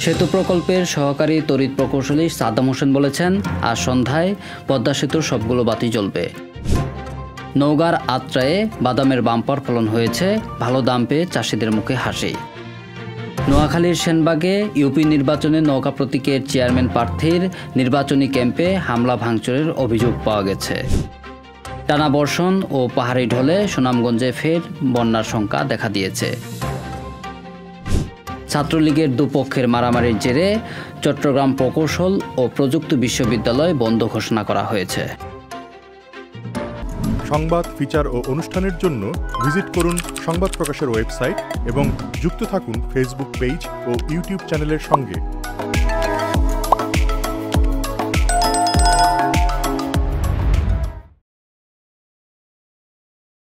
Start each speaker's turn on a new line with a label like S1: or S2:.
S1: সেতু প্রকল্পের সহকারী তড়িৎ প্রকৌশলী সাদ্দাম হোসেন বলেছেন, আজ সন্ধ্যায় পদ্মা সেতুর সবগুলো বাতি জ্বলবে। নওগাঁর আত্রায়ে বাদামের বাম্পার ফলন হয়েছে, ভালো দাম পেয়ে চাষিদের মুখে হাসি। নোয়াখালীর সেনবাগে ইউপি নির্বাচনে নৌকা প্রতীকের চেয়ারম্যান প্রার্থীর নির্বাচনী ক্যাম্পে হামলা ভাঙচুরের অভিযোগ পাওয়া গেছে। টানা বর্ষণ ও পাহাড়ি ঢলে সুনামগঞ্জে ফের বন্যার শঙ্কা দেখা দিয়েছে। ছাত্রলীগের দুপক্ষের মারামারির জেরে চট্টগ্রাম প্রকৌশল ও প্রযুক্তি বিশ্ববিদ্যালয় বন্ধ ঘোষণা করা হয়েছে।
S2: সংবাদ, ফিচার ও অনুষ্ঠানের জন্য ভিজিট করুন সংবাদ প্রকাশের ওয়েবসাইট এবং যুক্ত থাকুন ফেসবুক পেজ ও ইউটিউব চ্যানেলের সঙ্গে।